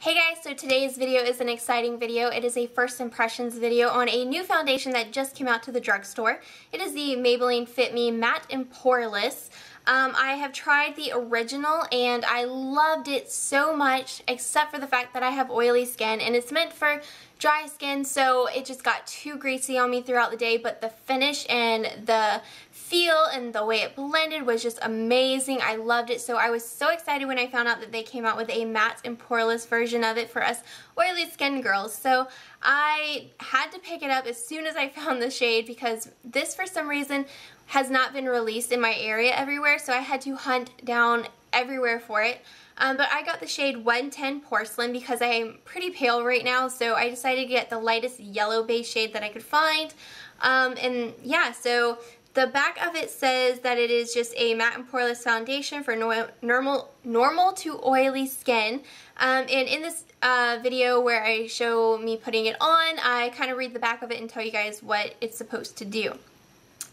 Hey guys, so today's video is an exciting video. It is a first impressions video on a new foundation that just came out to the drugstore. It is the Maybelline Fit Me Matte and Poreless. I have tried the original and I loved it so much, except for the fact that I have oily skin and it's meant for dry skin, so it just got too greasy on me throughout the day, but the finish and the feel and the way it blended was just amazing. I loved it, so I was so excited when I found out that they came out with a matte and poreless version of it for us oily skin girls. So I had to pick it up as soon as I found the shade because this for some reason has not been released in my area everywhere, so I had to hunt down everywhere for it. But I got the shade 110 Porcelain because I am pretty pale right now, so I decided to get the lightest yellow base shade that I could find. And yeah, so the back of it says that it is just a matte and poreless foundation for normal to oily skin. And in this video where I show me putting it on, I kind of read the back of it and tell you guys what it's supposed to do.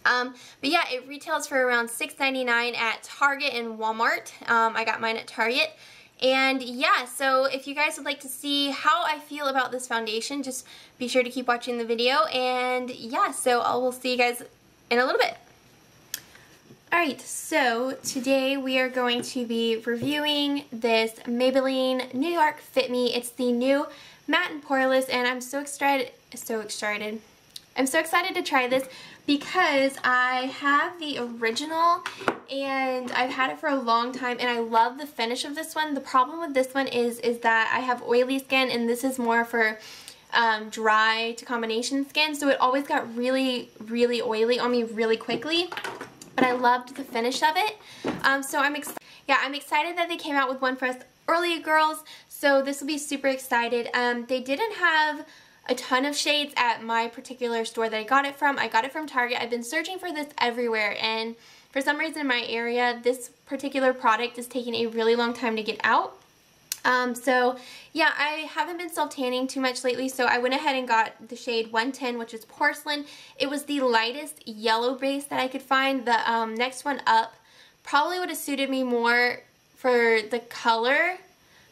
But yeah, it retails for around $6.99 at Target and Walmart. I got mine at Target. And yeah, so if you guys would like to see how I feel about this foundation, just be sure to keep watching the video. And yeah, so I will see you guys in a little bit. Alright, so today we are going to be reviewing this Maybelline New York Fit Me. It's the new matte and poreless, and I'm so excited. I'm so excited to try this because I have the original and I've had it for a long time and I love the finish of this one. The problem with this one is that I have oily skin and this is more for dry to combination skin, so it always got really oily on me really quickly, but I loved the finish of it. So I'm excited that they came out with one for us early girls, so this will be super excited. They didn't have a ton of shades at my particular store that I got it from. I got it from Target. I've been searching for this everywhere, and for some reason in my area this particular product is taking a really long time to get out. So yeah, I haven't been self-tanning too much lately, so I went ahead and got the shade 110, which is Porcelain. It was the lightest yellow base that I could find. The next one up probably would have suited me more for the color,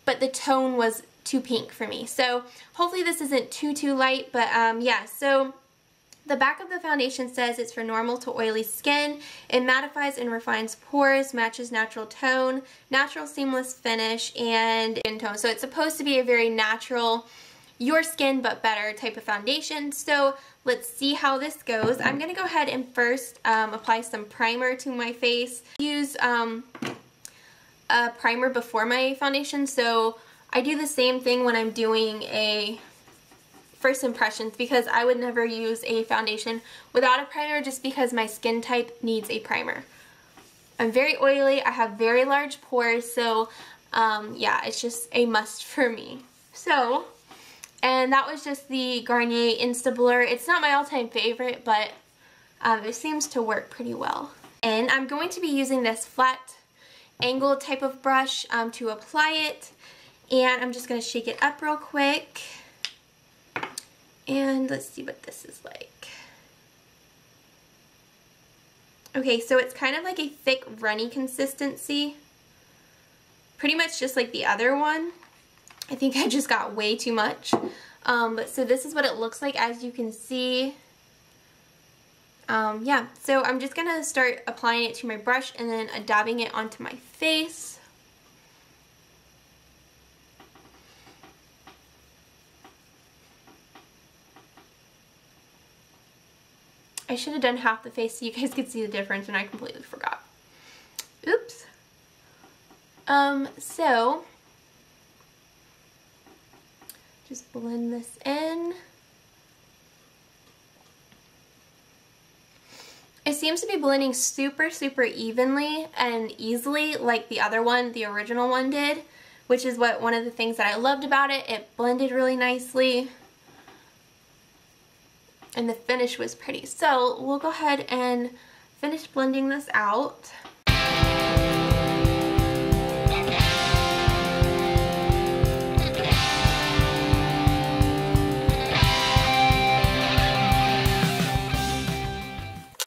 but the tone was too pink for me. So hopefully this isn't too light, but yeah, so the back of the foundation says it's for normal to oily skin. It mattifies and refines pores, matches natural tone, natural seamless finish, and skin tone. So it's supposed to be a very natural, your skin but better type of foundation. So let's see how this goes. I'm going to go ahead and first apply some primer to my face. Use a primer before my foundation, so I do the same thing when I'm doing a first impressions because I would never use a foundation without a primer just because my skin type needs a primer. I'm very oily, I have very large pores, so yeah, it's just a must for me. So, and that was just the Garnier Insta Blur. It's not my all-time favorite, but it seems to work pretty well. And I'm going to be using this flat angle type of brush to apply it. And I'm just going to shake it up real quick. And let's see what this is like. Okay, so it's kind of like a thick, runny consistency. Pretty much just like the other one. I think I just got way too much. But so this is what it looks like, as you can see. Yeah, so I'm just going to start applying it to my brush and then dabbing it onto my face. I should have done half the face so you guys could see the difference, and I completely forgot. Oops. So just blend this in. It seems to be blending super evenly and easily like the other one, the original one did, which is one of the things that I loved about it. It blended really nicely. And the finish was pretty. So we'll go ahead and finish blending this out.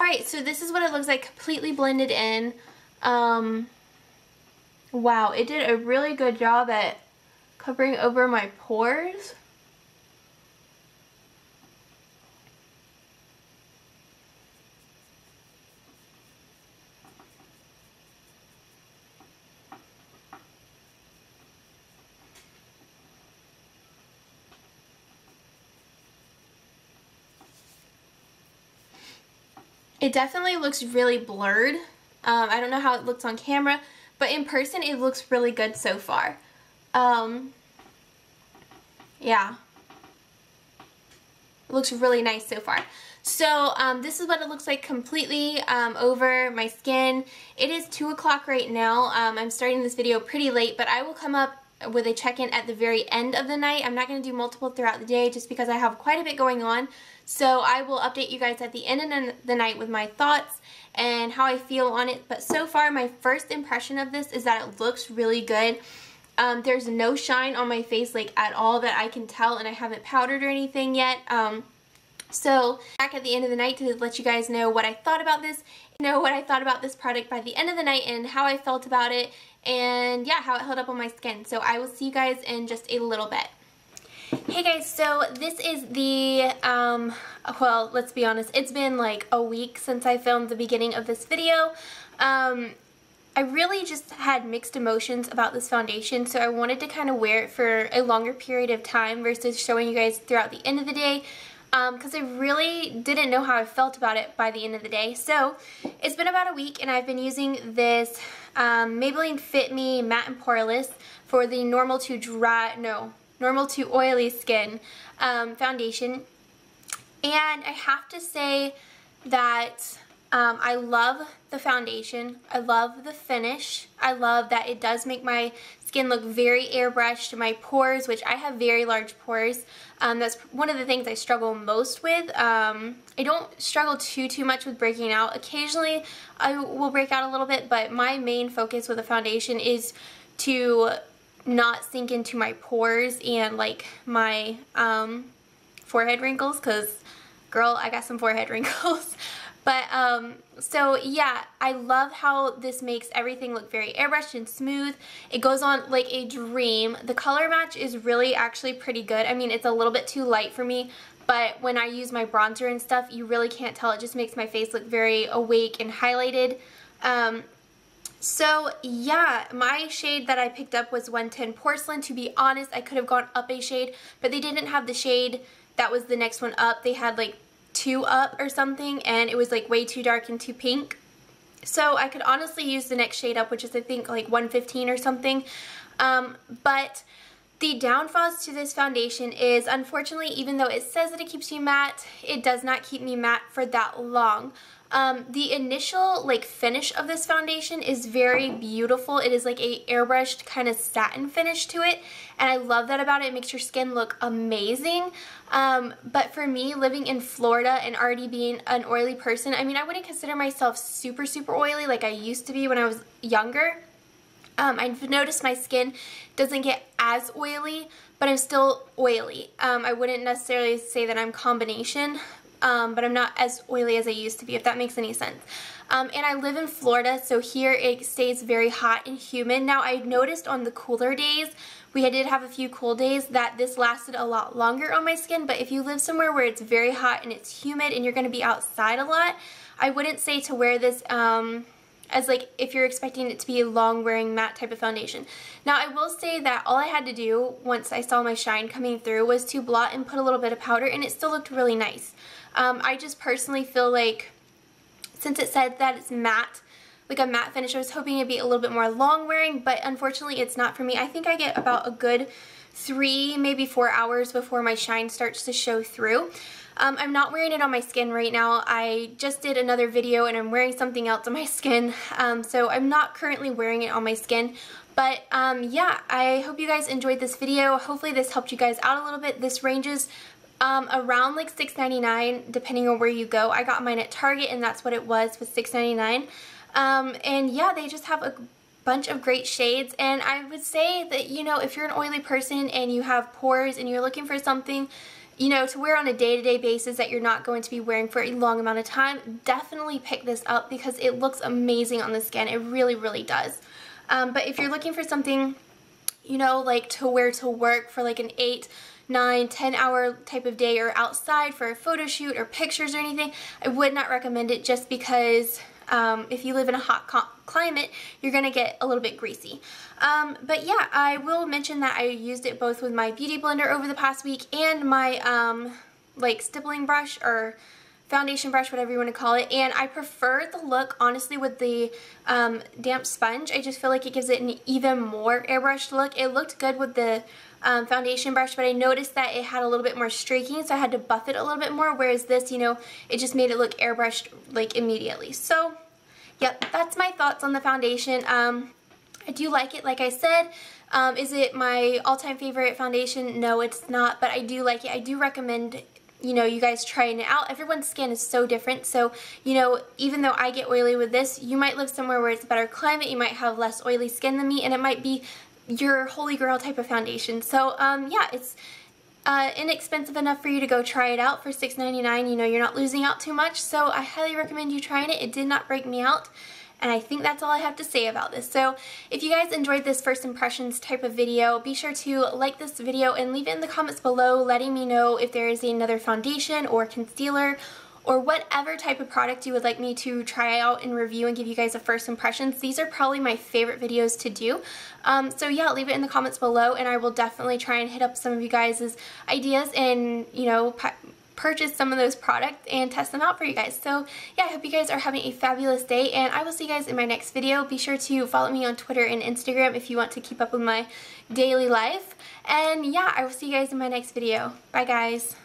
Alright, so this is what it looks like completely blended in. Wow, it did a really good job at covering over my pores. It definitely looks really blurred. I don't know how it looks on camera, but in person it looks really good so far. Yeah. It looks really nice so far. So this is what it looks like completely over my skin. It is 2 o'clock right now. I'm starting this video pretty late, but I will come up with a check-in at the very end of the night. I'm not going to do multiple throughout the day just because I have quite a bit going on. So I will update you guys at the end of the night with my thoughts and how I feel on it. But so far, my first impression of this is that it looks really good. There's no shine on my face like at all that I can tell, and I haven't powdered or anything yet. So back at the end of the night to let you guys know what I thought about this, product by the end of the night and how I felt about it, and yeah, how it held up on my skin. So I will see you guys in just a little bit. Hey guys, so this is the, well, let's be honest, it's been like a week since I filmed the beginning of this video. I really just had mixed emotions about this foundation, so I wanted to kind of wear it for a longer period of time versus showing you guys throughout the end of the day, because I really didn't know how I felt about it by the end of the day. So it's been about a week, and I've been using this Maybelline Fit Me Matte and Poreless for the normal to oily skin foundation, and I have to say that I love the foundation. I love the finish. I love that it does make my skin look very airbrushed. My pores, which I have very large pores, that's one of the things I struggle most with. I don't struggle too much with breaking out. Occasionally I will break out a little bit, but my main focus with the foundation is to not sink into my pores and like my forehead wrinkles, because girl, I got some forehead wrinkles. But so yeah, I love how this makes everything look very airbrushed and smooth. It goes on like a dream. The color match is really actually pretty good. I mean, it's a little bit too light for me, but when I use my bronzer and stuff, you really can't tell. It just makes my face look very awake and highlighted. So yeah, my shade that I picked up was 110 Porcelain. To be honest, I could have gone up a shade, but they didn't have the shade that was the next one up. They had like 2 up or something, and it was like way too dark and too pink. So I could honestly use the next shade up, which is I think like 115 or something. But the downfalls to this foundation is, unfortunately, even though it says that it keeps you matte, it does not keep me matte for that long. The initial like finish of this foundation is very beautiful. It is like a airbrushed kind of satin finish to it, and I love that about it. It makes your skin look amazing. But for me, living in Florida and already being an oily person, I mean, I wouldn't consider myself super oily like I used to be when I was younger. I've noticed my skin doesn't get as oily, but I'm still oily. I wouldn't necessarily say that I'm combination, but I'm not as oily as I used to be, if that makes any sense. And I live in Florida, so here it stays very hot and humid. Now, I noticed on the cooler days, we did have a few cool days, that this lasted a lot longer on my skin, but if you live somewhere where it's very hot and it's humid and you're going to be outside a lot, I wouldn't say to wear this as like if you're expecting it to be a long wearing matte type of foundation. Now, I will say that all I had to do once I saw my shine coming through was to blot and put a little bit of powder, and it still looked really nice. I just personally feel like, since it said that it's matte, like a matte finish, I was hoping it'd be a little bit more long wearing, but unfortunately it's not for me. I think I get about a good 3, maybe 4 hours before my shine starts to show through. I'm not wearing it on my skin right now. I just did another video and I'm wearing something else on my skin, so I'm not currently wearing it on my skin. But yeah, I hope you guys enjoyed this video. Hopefully this helped you guys out a little bit. This ranges around like $6.99 depending on where you go. I got mine at Target and that's what it was $6.99. And yeah, they just have a bunch of great shades, and I would say that, you know, if you're an oily person and you have pores and you're looking for something, you know, to wear on a day-to-day basis that you're not going to be wearing for a long amount of time, definitely pick this up because it looks amazing on the skin. It really does. But if you're looking for something, you know, like to wear to work for like an 8, 9, 10 hour type of day, or outside for a photo shoot or pictures or anything, I would not recommend it, just because if you live in a hot climate, you're going to get a little bit greasy. But yeah, I will mention that I used it both with my beauty blender over the past week and my like stippling brush or foundation brush, whatever you want to call it, and I prefer the look, honestly, with the damp sponge. I just feel like it gives it an even more airbrushed look. It looked good with the foundation brush, but I noticed that it had a little bit more streaking, so I had to buff it a little bit more, whereas this, you know, it just made it look airbrushed like immediately. So yep, that's my thoughts on the foundation. I do like it, like I said. Is it my all-time favorite foundation? No, it's not, but I do like it. I do recommend, you know, you guys trying it out. Everyone's skin is so different, so, you know, even though I get oily with this, you might live somewhere where it's a better climate, you might have less oily skin than me, and it might be your holy grail type of foundation. So, yeah, it's inexpensive enough for you to go try it out for $6.99. You know, you're not losing out too much, so I highly recommend you trying it. It did not break me out. And I think that's all I have to say about this. So if you guys enjoyed this first impressions type of video, be sure to like this video and leave it in the comments below letting me know if there is another foundation or concealer or whatever type of product you would like me to try out and review and give you guys a first impressions. These are probably my favorite videos to do. So yeah, leave it in the comments below and I will definitely try and hit up some of you guys' ideas and, you know, purchase some of those products and test them out for you guys. So yeah, I hope you guys are having a fabulous day, and I will see you guys in my next video. Be sure to follow me on Twitter and Instagram if you want to keep up with my daily life. And yeah, I will see you guys in my next video. Bye guys.